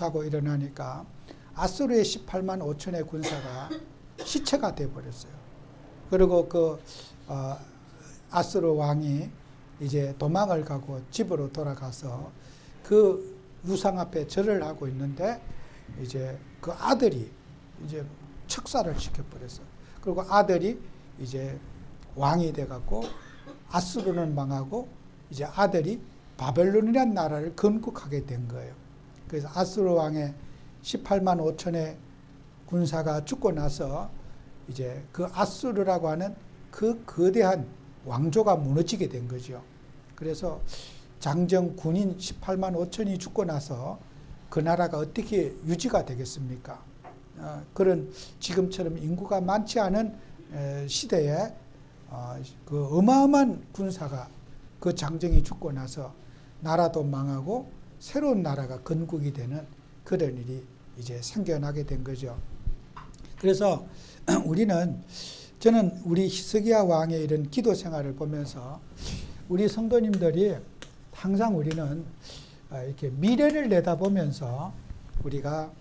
자고 일어나니까 아수르의 18만 5천의 군사가 시체가 되어버렸어요. 그리고 아수르 왕이 이제 도망을 가고 집으로 돌아가서 그 우상 앞에 절을 하고 있는데 이제 그 아들이 이제 척살을 시켜버렸어요. 그리고 아들이 이제 왕이 돼갖고 아수르는 망하고 이제 아들이 바벨론이라는 나라를 건국하게 된 거예요. 그래서 아수르 왕의 18만 5천의 군사가 죽고 나서 이제 그 아수르라고 하는 그 거대한 왕조가 무너지게 된 거죠. 그래서 장정 군인 18만 5천이 죽고 나서 그 나라가 어떻게 유지가 되겠습니까? 그런 지금처럼 인구가 많지 않은 시대에 그 어마어마한 군사가 그 장정이 죽고 나서 나라도 망하고 새로운 나라가 건국이 되는 그런 일이 이제 생겨나게 된 거죠. 그래서 저는 우리 히스기야 왕의 이런 기도 생활을 보면서 우리 성도님들이 항상 우리는 이렇게 미래를 내다보면서 우리가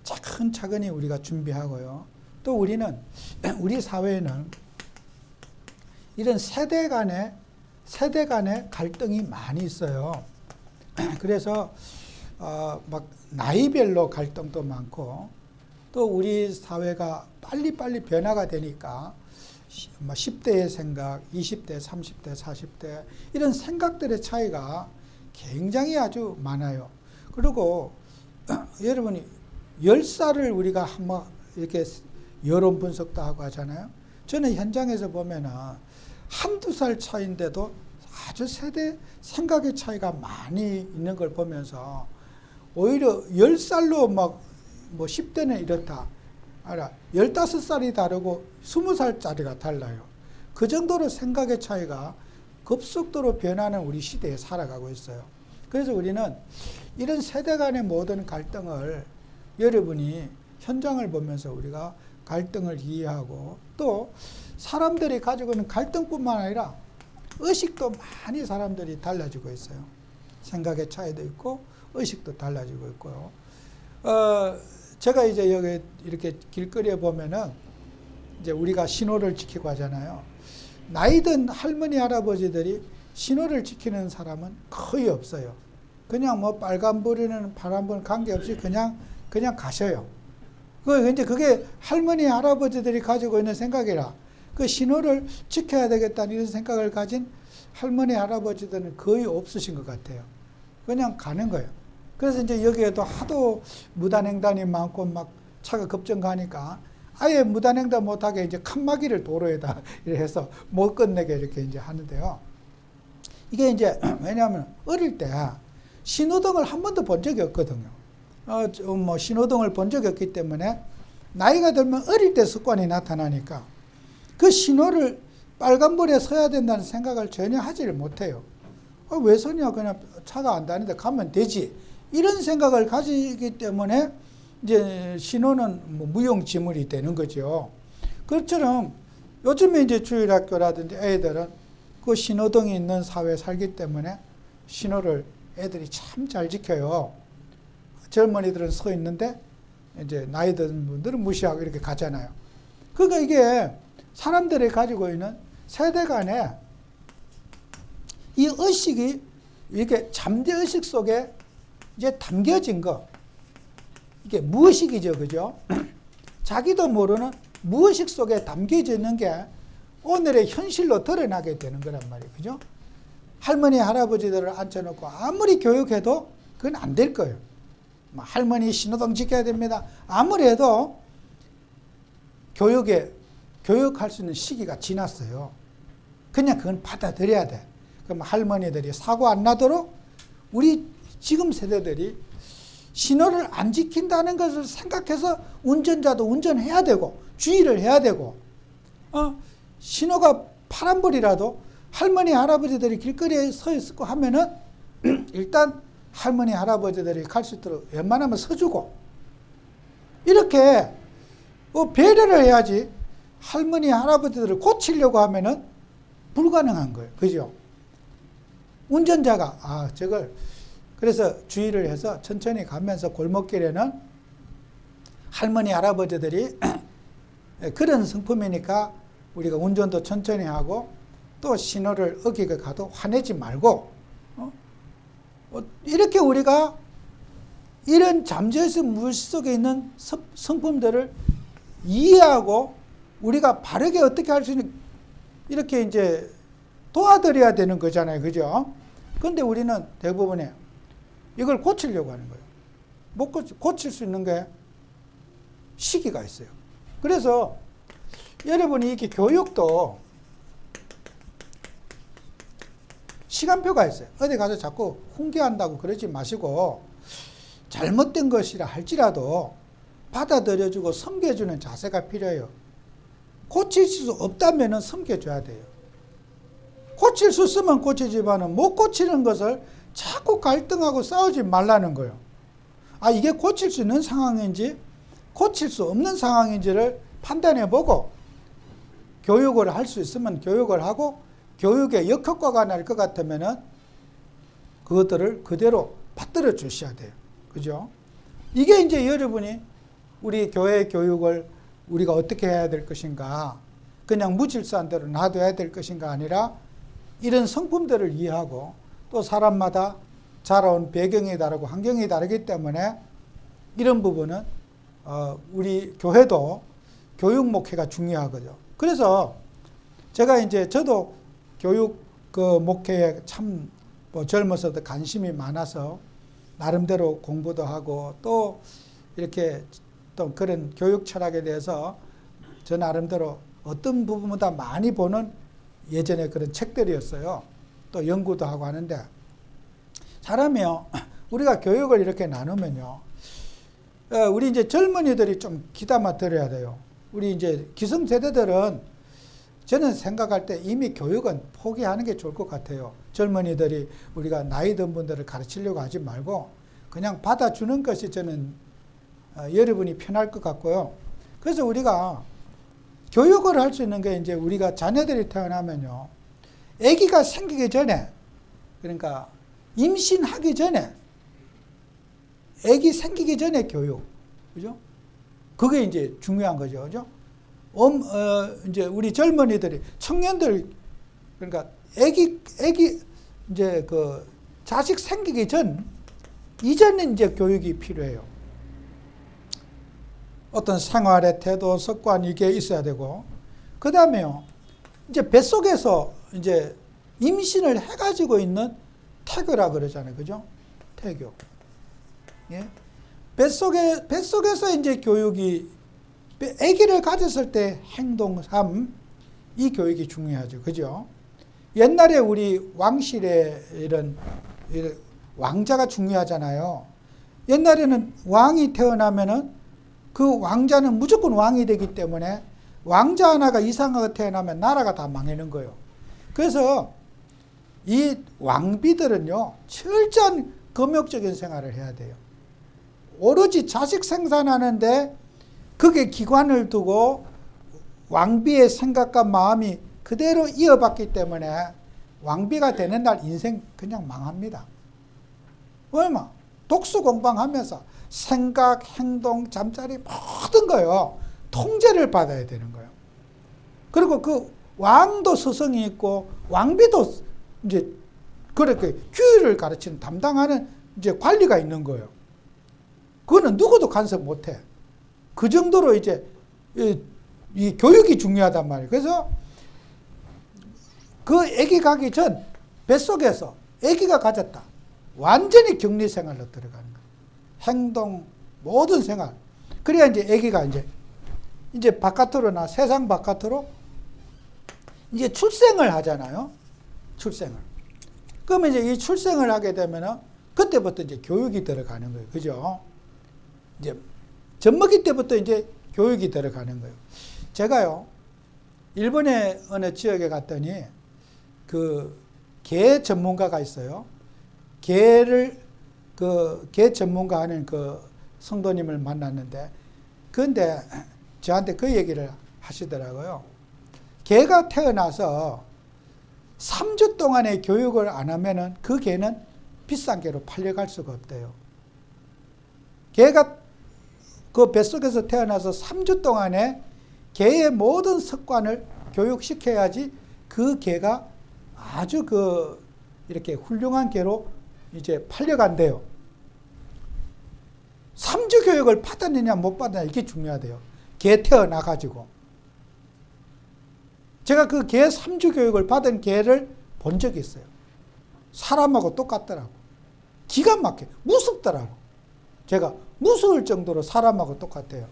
차근차근히 우리가 준비하고요. 또 우리 사회에는 이런 세대 간의 갈등이 많이 있어요. 그래서 막 나이별로 갈등도 많고 또 우리 사회가 빨리빨리 변화가 되니까 10대의 생각, 20대, 30대, 40대 이런 생각들의 차이가 굉장히 아주 많아요. 그리고 여러분이 10살을 우리가 한번 이렇게 여론 분석도 하고 하잖아요. 저는 현장에서 보면은 한두 살 차이인데도 아주 세대 생각의 차이가 많이 있는 걸 보면서 오히려 10살로 뭐 10대는 이렇다. 15살이 다르고 20살짜리가 달라요. 그 정도로 생각의 차이가 급속도로 변하는 우리 시대에 살아가고 있어요. 그래서 우리는 이런 세대 간의 모든 갈등을 여러분이 현장을 보면서 우리가 갈등을 이해하고 또 사람들이 가지고 있는 갈등뿐만 아니라 의식도 많이 사람들이 달라지고 있어요. 생각의 차이도 있고 의식도 달라지고 있고요. 제가 이제 여기 이렇게 길거리에 보면은 이제 우리가 신호를 지키고 하잖아요. 나이 든 할머니, 할아버지들이 신호를 지키는 사람은 거의 없어요. 그냥 뭐 빨간불이는 파란불 관계없이 그냥 가셔요. 이제 그게 할머니, 할아버지들이 가지고 있는 생각이라 그 신호를 지켜야 되겠다는 이런 생각을 가진 할머니, 할아버지들은 거의 없으신 것 같아요. 그냥 가는 거예요. 그래서 이제 여기에도 하도 무단횡단이 많고 막 차가 급정 가니까 아예 무단횡단 못하게 이제 칸막이를 도로에다 해서 못 건너게 이렇게 이제 하는데요. 이게 이제 왜냐하면 어릴 때 신호등을 한 번도 본 적이 없거든요. 뭐 신호등을 본 적이 없기 때문에 나이가 들면 어릴 때 습관이 나타나니까 그 신호를 빨간불에 서야 된다는 생각을 전혀 하지를 못해요. 왜 서냐? 그냥 차가 안 다니는데 가면 되지. 이런 생각을 가지기 때문에 이제 신호는 뭐 무용지물이 되는 거죠. 그것처럼 요즘에 이제 주일학교라든지 애들은 그 신호등이 있는 사회에 살기 때문에 신호를 애들이 참 잘 지켜요. 젊은이들은 서 있는데 이제 나이 든 분들은 무시하고 이렇게 가잖아요. 그러니까 이게 사람들이 가지고 있는 세대 간에 이 의식이 이렇게 잠재의식 속에 이제 담겨진 거. 이게 무의식이죠. 그죠? 자기도 모르는 무의식 속에 담겨져 있는 게 오늘의 현실로 드러나게 되는 거란 말이에요. 그죠? 할머니, 할아버지들을 앉혀놓고 아무리 교육해도 그건 안 될 거예요. 할머니 신호등 지켜야 됩니다. 아무리 해도 교육할 수 있는 시기가 지났어요. 그냥 그건 받아들여야 돼. 그럼 할머니들이 사고 안 나도록 우리 지금 세대들이 신호를 안 지킨다는 것을 생각해서 운전자도 운전해야 되고 주의를 해야 되고 신호가 파란불이라도 할머니 할아버지들이 길거리에 서 있고 하면은 일단 할머니 할아버지들이 갈 수 있도록 웬만하면 서주고 이렇게 배려를 해야지 할머니 할아버지들을 고치려고 하면은 불가능한 거예요. 그죠? 운전자가 저걸 그래서 주의를 해서 천천히 가면서 골목길에는 할머니, 할아버지들이 그런 성품이니까 우리가 운전도 천천히 하고 또 신호를 어기게 가도 화내지 말고 이렇게 우리가 이런 잠재에서 물속에 있는 성품들을 이해하고 우리가 바르게 어떻게 할 수 있는 이렇게 이제 도와드려야 되는 거잖아요. 그죠? 그런데 우리는 대부분에 이걸 고치려고 하는 거예요. 못 고칠 수 있는 게 시기가 있어요. 그래서 여러분이 이렇게 교육도 시간표가 있어요. 어디 가서 자꾸 훈계한다고 그러지 마시고 잘못된 것이라 할지라도 받아들여주고 섬겨주는 자세가 필요해요. 고칠 수 없다면 섬겨줘야 돼요. 고칠 수 있으면 고치지만은 못 고치는 것을 자꾸 갈등하고 싸우지 말라는 거예요. 이게 고칠 수 있는 상황인지 고칠 수 없는 상황인지를 판단해보고 교육을 할 수 있으면 교육을 하고 교육에 역효과가 날 것 같으면은 그것들을 그대로 받들어 주셔야 돼요. 그죠? 이게 이제 여러분이 우리 교회 교육을 우리가 어떻게 해야 될 것인가, 그냥 무질서한 대로 놔둬야 될 것인가 아니라 이런 성품들을 이해하고 또 사람마다 자라온 배경이 다르고 환경이 다르기 때문에 이런 부분은 우리 교회도 교육 목회가 중요하거든요. 그래서 제가 이제 저도 교육 목회에 참 젊어서도 관심이 많아서 나름대로 공부도 하고 또 이렇게 또 그런 교육 철학에 대해서 저 나름대로 어떤 부분보다 많이 보는 예전에 그런 책들이었어요. 또 연구도 하고 하는데 잘하면 우리가 교육을 이렇게 나누면요. 우리 이제 젊은이들이 좀 귀담아 들어야 돼요. 우리 이제 기성세대들은 저는 생각할 때 이미 교육은 포기하는 게 좋을 것 같아요. 젊은이들이 우리가 나이 든 분들을 가르치려고 하지 말고 그냥 받아주는 것이 저는 여러분이 편할 것 같고요. 그래서 우리가 교육을 할 수 있는 게 이제 우리가 자녀들이 태어나면요. 아기가 생기기 전에, 그러니까 임신하기 전에, 아기 생기기 전에 교육. 그죠? 그게 이제 중요한 거죠. 그죠? 이제 우리 젊은이들이, 청년들, 그러니까 아기, 이제 자식 생기기 이전에 이제 교육이 필요해요. 어떤 생활의 태도, 습관 이게 있어야 되고, 그 다음에요. 이제 뱃속에서 이제 임신을 해가지고 있는 태교라 그러잖아요. 그죠? 태교. 예? 뱃속에서 이제 교육이, 아기를 가졌을 때 행동, 삶, 이 교육이 중요하죠. 그죠? 옛날에 우리 왕실에 이런 왕자가 중요하잖아요. 옛날에는 왕이 태어나면은 그 왕자는 무조건 왕이 되기 때문에 왕자 하나가 이상하게 태어나면 나라가 다 망하는 거예요. 그래서 이 왕비들은요, 철저한 금욕적인 생활을 해야 돼요. 오로지 자식 생산하는데 그게 기관을 두고 왕비의 생각과 마음이 그대로 이어받기 때문에 왕비가 되는 날 인생 그냥 망합니다. 얼마? 독수 공방하면서 생각, 행동, 잠자리 모든 거요. 통제를 받아야 되는 거예요. 그리고 그 왕도 스승이 있고 왕비도 이제 그렇게 규율을 가르치는 담당하는 이제 관리가 있는 거예요. 그거는 누구도 간섭 못 해. 그 정도로 이제 이 교육이 중요하단 말이에요. 그래서 그 아기 가기 전 뱃속에서 아기가 가졌다. 완전히 격리 생활로 들어가는 거예요. 행동, 모든 생활. 그래야 이제 아기가 이제 바깥으로 세상 바깥으로 이제 출생을 하잖아요. 출생을. 그러면 이제 이 출생을 하게 되면은 그때부터 이제 교육이 들어가는 거예요. 그죠? 이제 젖먹이 때부터 이제 교육이 들어가는 거예요. 제가요, 일본의 어느 지역에 갔더니 개 전문가가 있어요. 개 전문가 하는 성도님을 만났는데, 그런데 저한테 그 얘기를 하시더라고요. 개가 태어나서 3주 동안의 교육을 안 하면은 그 개는 비싼 개로 팔려갈 수가 없대요. 개가 그 뱃속에서 태어나서 3주 동안에 개의 모든 습관을 교육시켜야지 그 개가 아주 이렇게 훌륭한 개로 이제 팔려간대요. 3주 교육을 받았느냐 못 받았느냐 이게 중요하대요. 개 태어나가지고. 제가 그 개 3주 교육을 받은 개를 본 적이 있어요. 사람하고 똑같더라고. 기가 막혀. 무섭더라고. 제가 무서울 정도로 사람하고 똑같아요.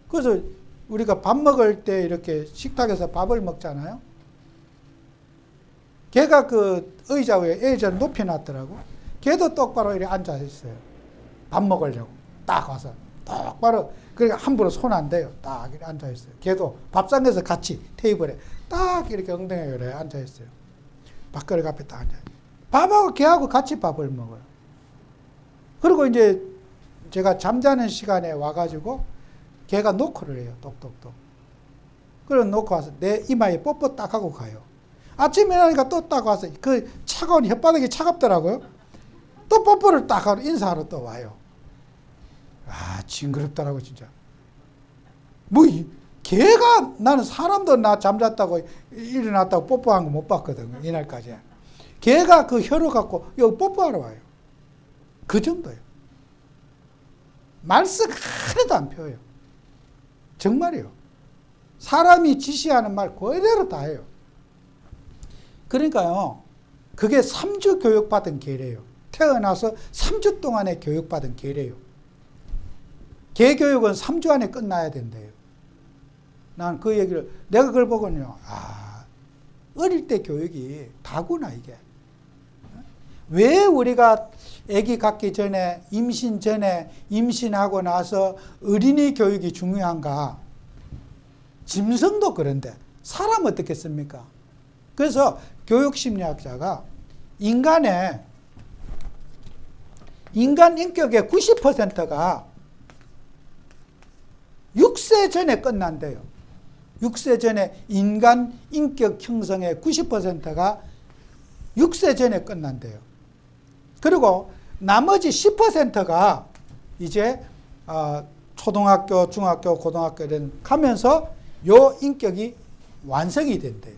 그래서 우리가 밥 먹을 때 이렇게 식탁에서 밥을 먹잖아요. 걔가 그 의자 위에 의자를 높이 놨더라고. 걔도 똑바로 이렇게 앉아 있어요. 밥 먹으려고. 딱 와서. 똑바로. 그러니까 함부로 손 안 대요. 딱 이렇게 앉아 있어요. 걔도 밥상에서 같이 테이블에 딱 이렇게 엉덩이에 이렇게 앉아 있어요. 밥그릇 앞에 딱 앉아. 밥하고 걔하고 같이 밥을 먹어요. 그리고 이제 제가 잠자는 시간에 와가지고 걔가 노크를 해요. 똑똑똑. 그래서 놓고 와서 내 이마에 뽀뽀 딱 하고 가요. 아침에 일어나니까 또 딱 와서 그 차가운 혓바닥이 차갑더라고요. 또 뽀뽀를 딱 하고 인사하러 또 와요. 아, 징그럽더라고 진짜. 뭐 걔가 나는 사람도 나 잠잤다고 일어났다고 뽀뽀한 거 못 봤거든. 이날까지. 걔가 그 혀로 갖고 여기 뽀뽀하러 와요. 그 정도예요. 말씀 하나도 안 펴요. 정말이요. 사람이 지시하는 말 그대로 다 해요. 그러니까요. 그게 3주 교육받은 개래요. 태어나서 3주 동안의 교육받은 개래요. 개 교육은 3주 안에 끝나야 된대요. 난 그 얘기를 내가 그걸 보고는요. 아, 어릴 때 교육이 다구나 이게. 왜 우리가 아기 갖기 전에 임신 전에 임신하고 나서 어린이 교육이 중요한가? 짐승도 그런데 사람 어떻겠습니까? 그래서 교육심리학자가 인간 인격의 90%가 6세 전에 끝난대요. 6세 전에 인간 인격 형성의 90%가 6세 전에 끝난대요. 그리고 나머지 10%가 이제 초등학교, 중학교, 고등학교 이런 가면서 요 인격이 완성이 된대요.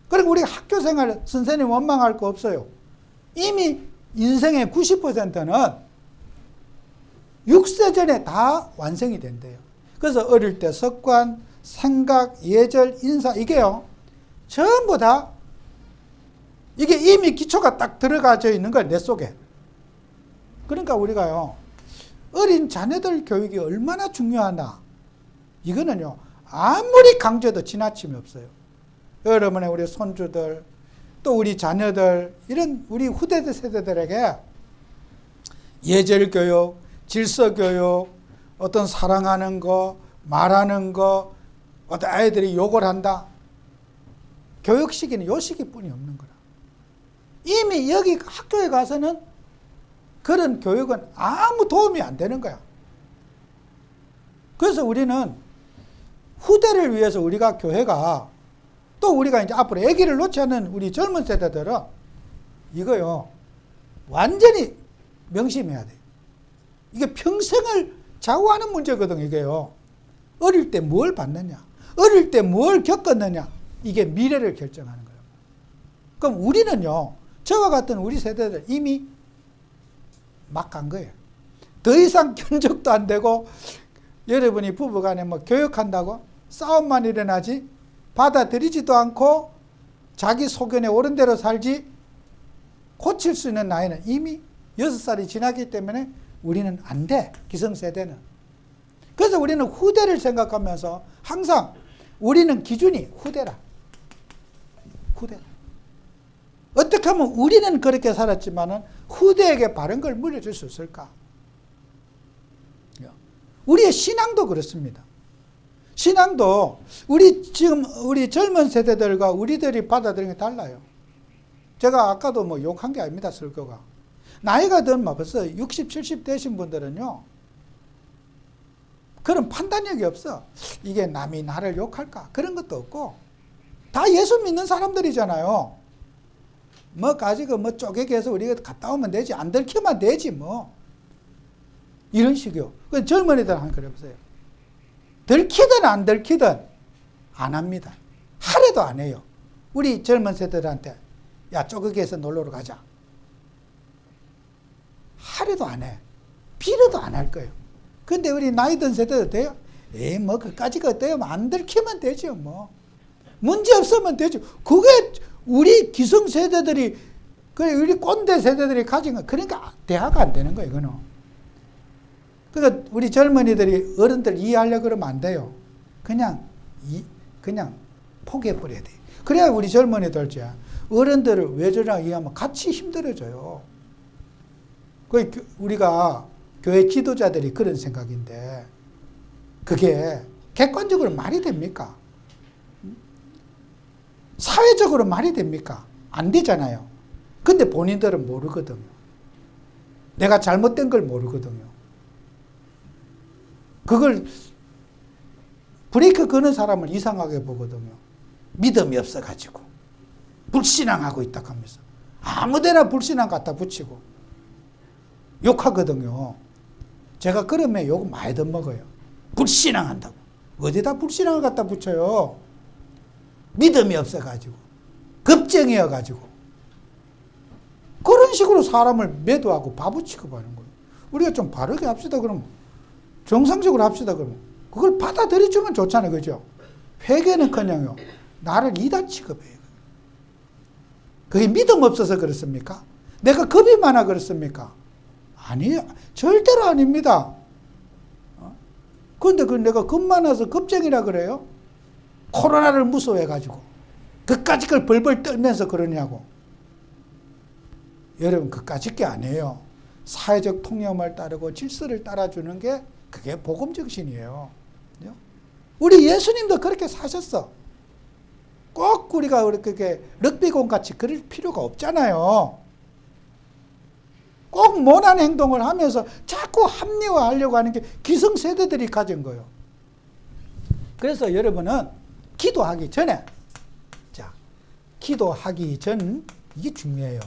그리고 우리 학교 생활 선생님 원망할 거 없어요. 이미 인생의 90%는 6세 전에 다 완성이 된대요. 그래서 어릴 때 습관, 생각, 예절, 인사 이게요. 전부 다 이게 이미 기초가 딱 들어가져 있는 거예요. 내 속에. 그러니까 우리가요. 어린 자녀들 교육이 얼마나 중요하나. 이거는요. 아무리 강조해도 지나침이 없어요. 여러분의 우리 손주들 또 우리 자녀들 이런 우리 후대 세대들에게 예절 교육, 질서 교육, 어떤 사랑하는 거, 말하는 거, 어떤 아이들이 욕을 한다. 교육 시기는 요 시기뿐이 없는 거라. 이미 여기 학교에 가서는 그런 교육은 아무 도움이 안 되는 거야. 그래서 우리는 후대를 위해서 우리가 교회가 또 우리가 이제 앞으로 아기를 놓지 않는 우리 젊은 세대들은 이거요. 완전히 명심해야 돼요. 이게 평생을 좌우하는 문제거든, 이게요. 어릴 때 뭘 받느냐, 어릴 때 뭘 겪었느냐, 이게 미래를 결정하는 거예요. 그럼 우리는요, 저와 같은 우리 세대들 이미 막 간 거예요. 더 이상 견적도 안 되고, 여러분이 부부간에 뭐 교육한다고 싸움만 일어나지, 받아들이지도 않고, 자기 소견에 옳은 대로 살지, 고칠 수 있는 나이는 이미 6살이 지나기 때문에 우리는 안 돼, 기성세대는. 그래서 우리는 후대를 생각하면서 항상 우리는 기준이 후대라. 후대라. 어떻게 하면 우리는 그렇게 살았지만은 후대에게 바른 걸 물려줄 수 있을까? 우리의 신앙도 그렇습니다. 신앙도 지금 우리 젊은 세대들과 우리들이 받아들이는 게 달라요. 제가 아까도 뭐 욕한 게 아닙니다, 설교가. 나이가 든 벌써 60, 70 되신 분들은요, 그런 판단력이 없어. 이게 남이 나를 욕할까? 그런 것도 없고, 다 예수 믿는 사람들이잖아요. 뭐 가지고 뭐 쪼개게 해서 우리가 갔다 오면 되지. 안 들키면 되지 뭐. 이런 식이요. 그 젊은이들 한번 그래보세요. 들키든 안 들키든 안 합니다. 하루도 안 해요. 우리 젊은 세대들한테 야 쪼개게 해서 놀러로 가자. 하루도 안 해. 빌어도 안 할 거예요. 근데 우리 나이 든 세대도 돼요? 에이 뭐 그까지 어때요? 안 들키면 되죠 뭐. 문제 없으면 되죠. 그게 우리 기성 세대들이, 우리 꼰대 세대들이 가진 거. 그러니까 대화가 안 되는 거예요, 이거는. 그러니까 우리 젊은이들이 어른들 이해하려고 그러면 안 돼요. 그냥 포기해버려야 돼요. 그래야 우리 젊은이들, 어른들을 왜 저러나 이해하면 같이 힘들어져요. 우리가 교회 지도자들이 그런 생각인데, 그게 객관적으로 말이 됩니까? 사회적으로 말이 됩니까? 안 되잖아요. 근데 본인들은 모르거든요. 내가 잘못된 걸 모르거든요. 그걸 브레이크 거는 사람을 이상하게 보거든요. 믿음이 없어가지고 불신앙하고 있다 하면서 아무데나 불신앙 갖다 붙이고 욕하거든요. 제가 그러면 욕 많이 덧먹어요. 불신앙한다고. 어디다 불신앙을 갖다 붙여요? 믿음이 없어가지고 겁쟁이여가지고 그런 식으로 사람을 매도하고 바보 취급하는 거예요. 우리가 좀 바르게 합시다 그러면, 정상적으로 합시다 그러면 그걸 받아들여주면 좋잖아요. 그죠? 회개는커녕요 나를 이단 취급해요. 그게 믿음 없어서 그렇습니까? 내가 겁이 많아 그렇습니까? 아니요. 절대로 아닙니다. 그런데 내가 겁 많아서 겁쟁이라 그래요? 코로나를 무서워해가지고 그까짓 걸 벌벌 떨면서 그러냐고. 여러분 그까짓 게 아니에요. 사회적 통념을 따르고 질서를 따라주는 게 그게 복음 정신이에요. 우리 예수님도 그렇게 사셨어. 꼭 우리가 그렇게 럭비공 같이 그럴 필요가 없잖아요. 꼭 모난 행동을 하면서 자꾸 합리화하려고 하는 게 기성세대들이 가진 거예요. 그래서 여러분은 기도하기 전에, 기도하기 전, 이게 중요해요.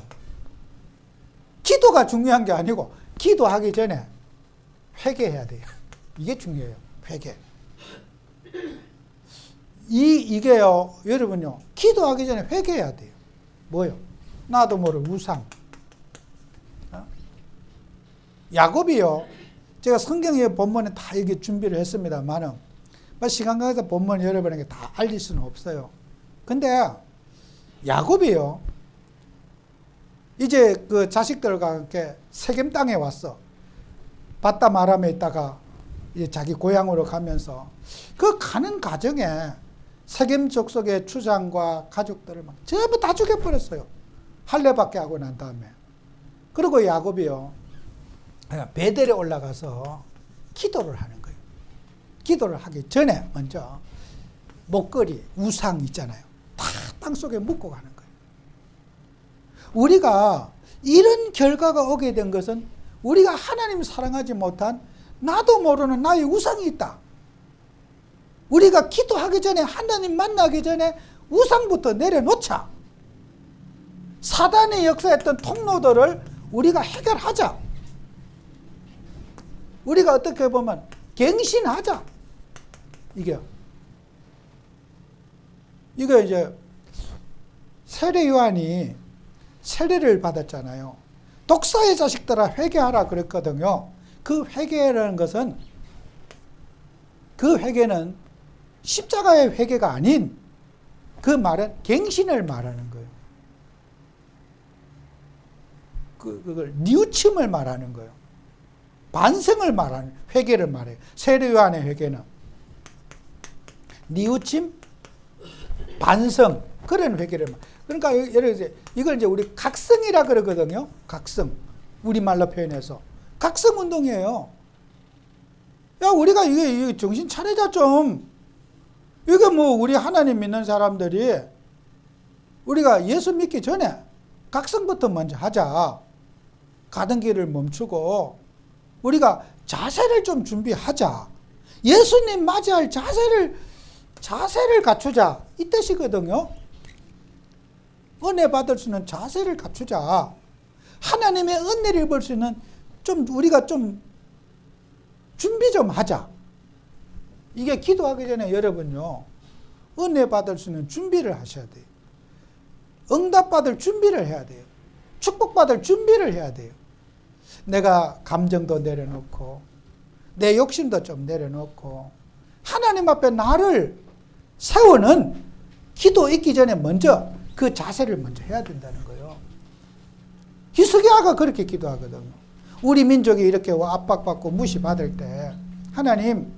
기도가 중요한 게 아니고, 기도하기 전에 회개해야 돼요. 이게 중요해요. 회개. 이게요, 여러분요, 기도하기 전에 회개해야 돼요. 뭐요? 나도 모를 우상. 야곱이요, 제가 성경의 본문에 다 이게 준비를 했습니다만은, 시간 가서 본문 여러분에게 다 알릴 수는 없어요. 근데 야곱이요, 이제 그 자식들과 함께 세겜 땅에 왔어. 바담 아람에 있다가 이제 자기 고향으로 가면서 그 가는 과정에 세겜 족속의 추장과 가족들을 막 전부 다 죽여버렸어요. 할례받게 하고 난 다음에. 그리고 야곱이요, 베델에 올라가서 기도를 하는 거예요. 기도를 하기 전에 먼저 목걸이, 우상 있잖아요. 다 땅속에 묻고 가는 거예요. 우리가 이런 결과가 오게 된 것은 우리가 하나님 사랑하지 못한 나도 모르는 나의 우상이 있다. 우리가 기도하기 전에, 하나님 만나기 전에 우상부터 내려놓자. 사단의 역사했던 통로들을 우리가 해결하자. 우리가 어떻게 보면 갱신하자. 이게 이제 세례 요한이 세례를 받았잖아요. 독사의 자식들아 회개하라 그랬거든요. 그 회개라는 것은, 그 회개는 십자가의 회개가 아닌, 그 말은 갱신을 말하는 거예요. 그걸 뉘우침을 말하는 거예요. 반성을 말하는, 회개를 말해요. 세례 요한의 회개는 뉘우침, 반성, 그런 회개를 말. 그러니까 예를 들어 이걸 이제 우리 각성이라 그러거든요. 각성, 우리말로 표현해서 각성 운동이에요. 야, 우리가 이게 정신 차리자 좀. 이게 뭐 우리 하나님 믿는 사람들이 우리가 예수 믿기 전에 각성부터 먼저 하자. 가던 길을 멈추고 우리가 자세를 좀 준비하자. 예수님 맞이할 자세를 갖추자. 이 뜻이거든요. 은혜 받을 수 있는 자세를 갖추자. 하나님의 은혜를 입을 수 있는 우리가 좀 준비 좀 하자. 이게 기도하기 전에 여러분요, 은혜 받을 수 있는 준비를 하셔야 돼요. 응답받을 준비를 해야 돼요. 축복받을 준비를 해야 돼요. 내가 감정도 내려놓고 내 욕심도 좀 내려놓고 하나님 앞에 나를 세우는 기도 있기 전에 먼저 그 자세를 먼저 해야 된다는 거예요. 히스기야가 그렇게 기도하거든요. 우리 민족이 이렇게 압박받고 무시받을 때 하나님,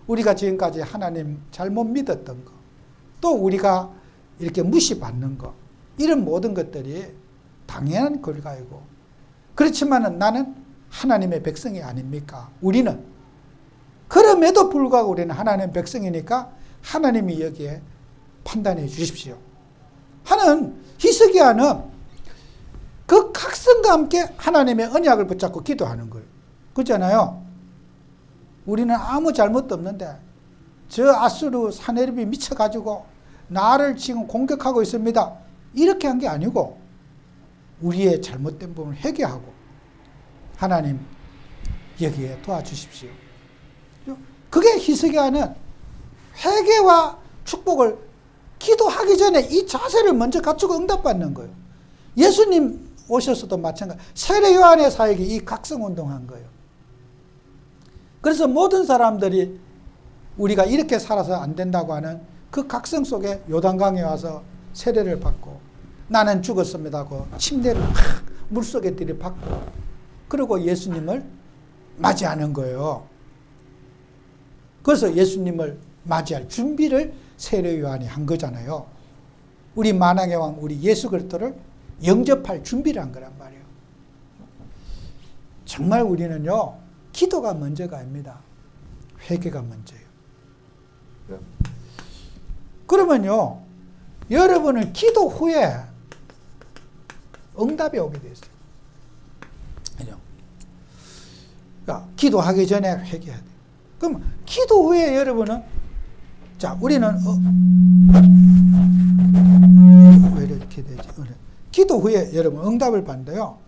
우리가 지금까지 하나님 잘못 믿었던 거, 또 우리가 이렇게 무시받는 거, 이런 모든 것들이 당연한 결과이고, 그렇지만 나는 하나님의 백성이 아닙니까? 우리는. 그럼에도 불구하고 우리는 하나님의 백성이니까 하나님이 여기에 판단해 주십시오 하는 히스기야는 그 각성과 함께 하나님의 언약을 붙잡고 기도하는 거예요. 그렇잖아요. 우리는 아무 잘못도 없는데 저 아수르 사내립이 미쳐가지고 나를 지금 공격하고 있습니다. 이렇게 한 게 아니고 우리의 잘못된 부분을 회개하고 하나님 여기에 도와주십시오. 그게 히스기야는 회개와 축복을 기도하기 전에 이 자세를 먼저 갖추고 응답받는 거예요. 예수님 오셔서도 마찬가지. 세례 요한의 사역이 이 각성운동한 거예요. 그래서 모든 사람들이 우리가 이렇게 살아서 안 된다고 하는 그 각성 속에 요단강에 와서 세례를 받고 나는 죽었습니다 하고 침대를 막 물속에 들이받고 그리고 예수님을 맞이하는 거예요. 그래서 예수님을 맞이할 준비를 세례 요한이 한 거잖아요. 우리 만왕의 왕 우리 예수 그리스도를 영접할 준비를 한 거란 말이에요. 정말 우리는요, 기도가 먼저가 아닙니다. 회개가 먼저예요. 그러면요, 여러분은 기도 후에 응답이 오게 돼 있어요. 그죠? 그러니까 기도하기 전에 회개해야 돼요. 그럼 기도 후에 여러분은, 자, 우리는 왜 이렇게 되지? 기도 후에 여러분 응답을 받는데요.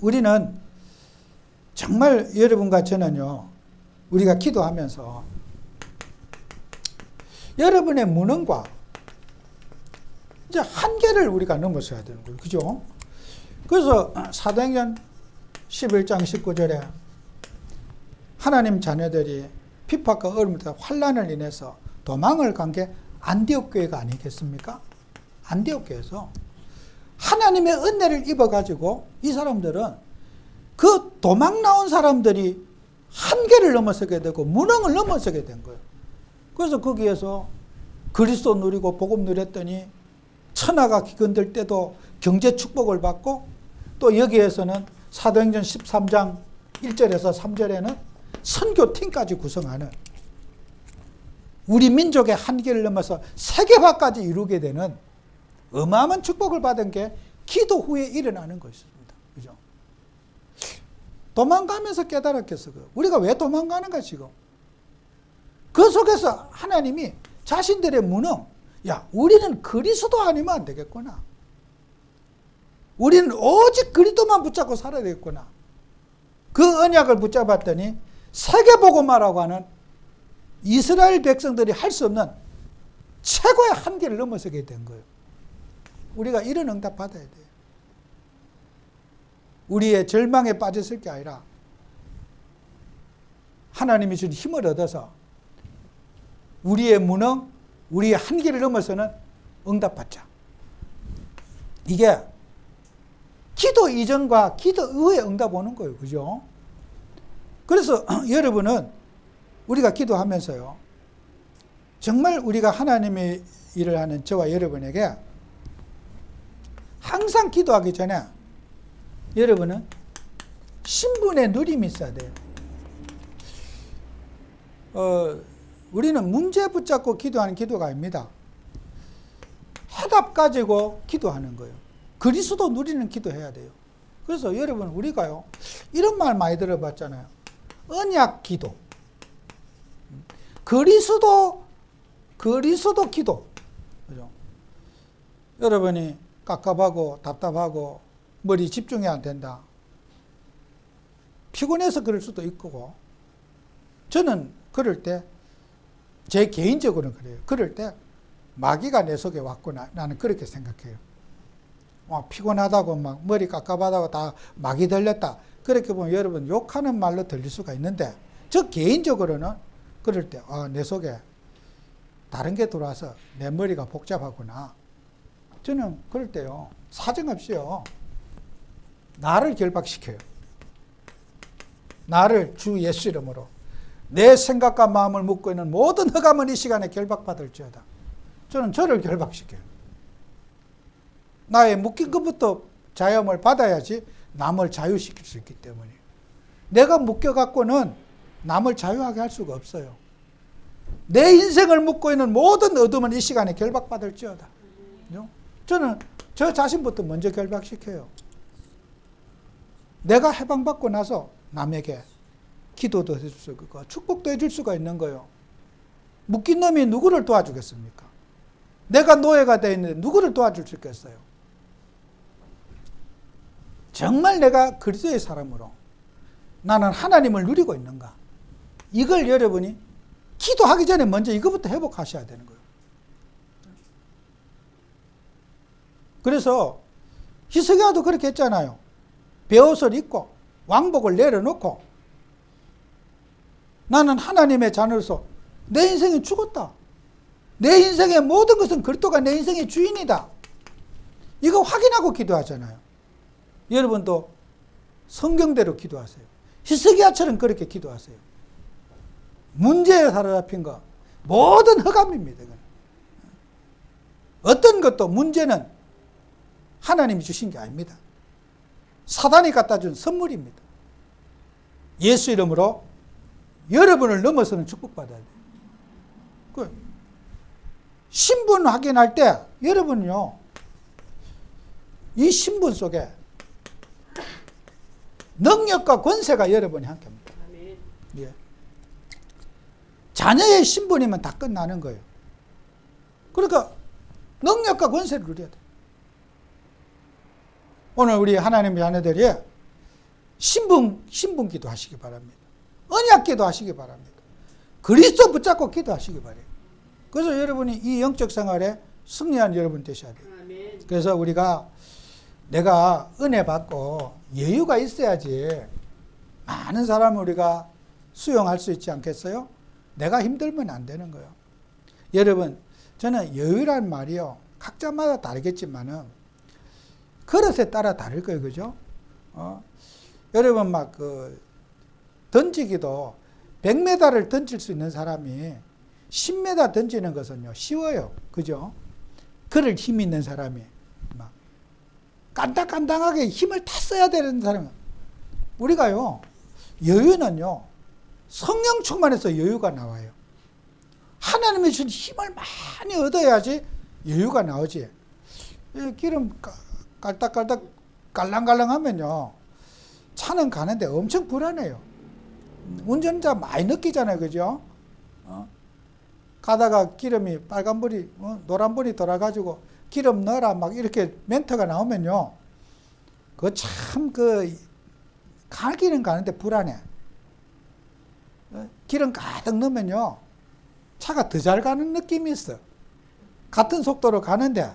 우리는 정말 여러분과 저는요, 우리가 기도하면서 여러분의 무능과 이제 한계를 우리가 넘어서야 되는 거예요. 그죠? 그래서 사도행전 11장 19절에 하나님 자녀들이 핍박과 어려움, 환난을 인해서 도망을 간 게 안디옥 교회가 아니겠습니까? 안디옥 교회에서 하나님의 은혜를 입어가지고 이 사람들은 그 도망 나온 사람들이 한계를 넘어서게 되고 무능을 넘어서게 된 거예요. 그래서 거기에서 그리스도 누리고 복음 누렸더니 천하가 기근들 때도 경제 축복을 받고, 또 여기에서는 사도행전 13장 1절에서 3절에는 선교팀까지 구성하는 우리 민족의 한계를 넘어서 세계화까지 이루게 되는 어마어마한 축복을 받은 게 기도 후에 일어나는 것입니다. 그죠? 도망가면서 깨달았겠어. 우리가 왜 도망가는가 지금? 그 속에서 하나님이 자신들의 무능, 야, 우리는 그리스도 아니면 안 되겠구나. 우리는 오직 그리스도만 붙잡고 살아야 되겠구나. 그 언약을 붙잡았더니 세계복음화라고 하는 이스라엘 백성들이 할 수 없는 최고의 한계를 넘어서게 된 거예요. 우리가 이런 응답 받아야 돼요. 우리의 절망에 빠졌을 게 아니라 하나님이 준 힘을 얻어서 우리의 무능, 우리의 한계를 넘어서는 응답받자. 이게 기도 이전과 기도 이후에 응답 오는 거예요. 그죠? 그래서 여러분은 우리가 기도하면서요, 정말 우리가 하나님의 일을 하는 저와 여러분에게 항상 기도하기 전에 여러분은 신분의 누림이 있어야 돼요. 우리는 문제 붙잡고 기도하는 기도가 아닙니다. 해답 가지고 기도하는 거예요. 그리스도 누리는 기도해야 돼요. 그래서 여러분, 우리가요, 이런 말 많이 들어봤잖아요. 언약 기도, 그리스도 기도. 그죠? 여러분이 깝깝하고 답답하고 머리 집중이 안 된다. 피곤해서 그럴 수도 있고, 저는 그럴 때, 제 개인적으로는 그래요. 그럴 때 마귀가 내 속에 왔구나. 나는 그렇게 생각해요. 피곤하다고 막 머리 깝깝하다고 다 마귀 들렸다. 그렇게 보면 여러분 욕하는 말로 들릴 수가 있는데, 저 개인적으로는 그럴 때, 내 속에 다른 게 들어와서 내 머리가 복잡하구나. 저는 그럴 때요, 사정없이요, 나를 결박시켜요. 나를 주 예수 이름으로 내 생각과 마음을 묻고 있는 모든 흑암은 이 시간에 결박받을지어다. 저는 저를 결박시켜요. 나의 묶인 것부터 자유함을 받아야지 남을 자유시킬 수 있기 때문에. 내가 묶여갖고는 남을 자유하게 할 수가 없어요. 내 인생을 묶고 있는 모든 어둠은 이 시간에 결박받을지어다. 저는 저 자신부터 먼저 결박시켜요. 내가 해방받고 나서 남에게 기도도 해줄 수 있고 축복도 해줄 수가 있는 거예요. 묶인 놈이 누구를 도와주겠습니까? 내가 노예가 되어 있는데 누구를 도와줄 수 있겠어요? 정말 내가 그리스도의 사람으로 나는 하나님을 누리고 있는가? 이걸 여러분이 기도하기 전에 먼저 이것부터 회복하셔야 되는 거예요. 그래서 히스기야도 그렇게 했잖아요. 베옷을 입고 왕복을 내려놓고 나는 하나님의 자녀로서 내 인생이 죽었다. 내 인생의 모든 것은 그리스도가 내 인생의 주인이다. 이거 확인하고 기도하잖아요. 여러분도 성경대로 기도하세요. 히스기야처럼 그렇게 기도하세요. 문제에 사로잡힌 거 모든 흑암입니다. 어떤 것도 문제는 하나님이 주신 게 아닙니다. 사단이 갖다 준 선물입니다. 예수 이름으로 여러분을 넘어서는 축복받아야 돼요. 신분 확인할 때 여러분요, 이 신분 속에 능력과 권세가 여러분이 함께합니다. 예. 자녀의 신분이면 다 끝나는 거예요. 그러니까 능력과 권세를 누려야 돼요. 오늘 우리 하나님의 자녀들이 신분 기도하시기 바랍니다. 언약 기도하시기 바랍니다. 그리스도 붙잡고 기도하시기 바래요. 그래서 여러분이 이 영적 생활에 승리한 여러분 되셔야 돼요. 그래서 우리가 내가 은혜 받고 여유가 있어야지 많은 사람을 우리가 수용할 수 있지 않겠어요? 내가 힘들면 안 되는 거예요. 여러분, 저는 여유란 말이요, 각자마다 다르겠지만은 그릇에 따라 다를 거예요. 그죠? 여러분 던지기도 100m를 던질 수 있는 사람이 10m 던지는 것은요, 쉬워요. 그죠? 그럴 힘이 있는 사람이 막 깐당깐당하게 힘을 다 써야 되는 사람은, 우리가요, 여유는요, 성령 충만해서 여유가 나와요. 하나님이 주신 힘을 많이 얻어야지 여유가 나오지. 기름 깔딱깔딱 깔랑깔랑 하면요, 차는 가는데 엄청 불안해요. 운전자 많이 느끼잖아요. 그죠? 가다가 기름이 빨간불이, 노란불이 돌아가지고 기름 넣어라 막 이렇게 멘트가 나오면요, 가기는 가는데 불안해. 기름 가득 넣으면요, 차가 더 잘 가는 느낌이 있어. 같은 속도로 가는데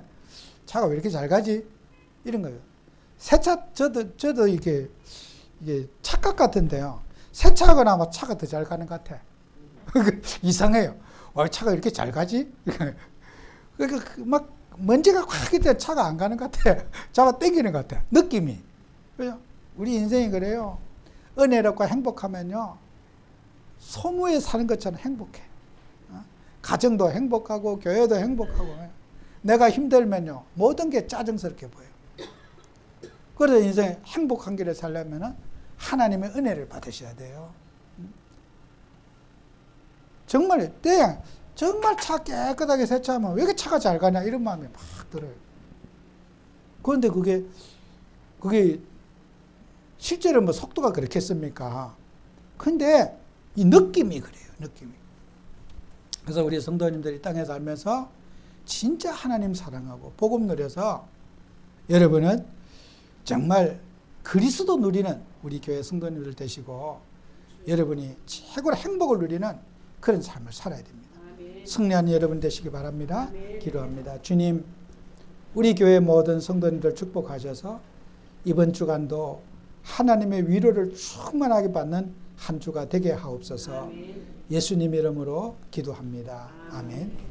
차가 왜 이렇게 잘 가지? 이런 거예요. 저도 이게 착각 같은데요. 세차하거나 막 차가 더 잘 가는 것 같아. 이상해요. 차가 이렇게 잘 가지? 그러니까 막 먼지가 확 있대 차가 안 가는 것 같아. 차가 땡기는 것 같아. 느낌이. 우리 인생이 그래요. 은혜롭고 행복하면요, 소무에 사는 것처럼 행복해. 가정도 행복하고 교회도 행복하고. 내가 힘들면요, 모든 게 짜증스럽게 보여요. 그래서 인생에 행복한 길을 살려면 하나님의 은혜를 받으셔야 돼요. 정말 차 깨끗하게 세차하면 왜 이렇게 차가 잘 가냐 이런 마음이 막 들어요. 그런데 그게 실제로 뭐 속도가 그렇겠습니까? 근데 이 느낌이 그래요. 느낌이. 그래서 우리 성도님들이 땅에 살면서 진짜 하나님 사랑하고 복음 누려서 여러분은 정말 그리스도 누리는 우리 교회 성도님들 되시고 여러분이 최고로 행복을 누리는 그런 삶을 살아야 됩니다. 승리한 여러분 되시기 바랍니다. 기도합니다. 주님, 우리 교회 모든 성도님들 축복하셔서 이번 주간도 하나님의 위로를 충만하게 받는 한 주가 되게 하옵소서. 예수님 이름으로 기도합니다. 아멘.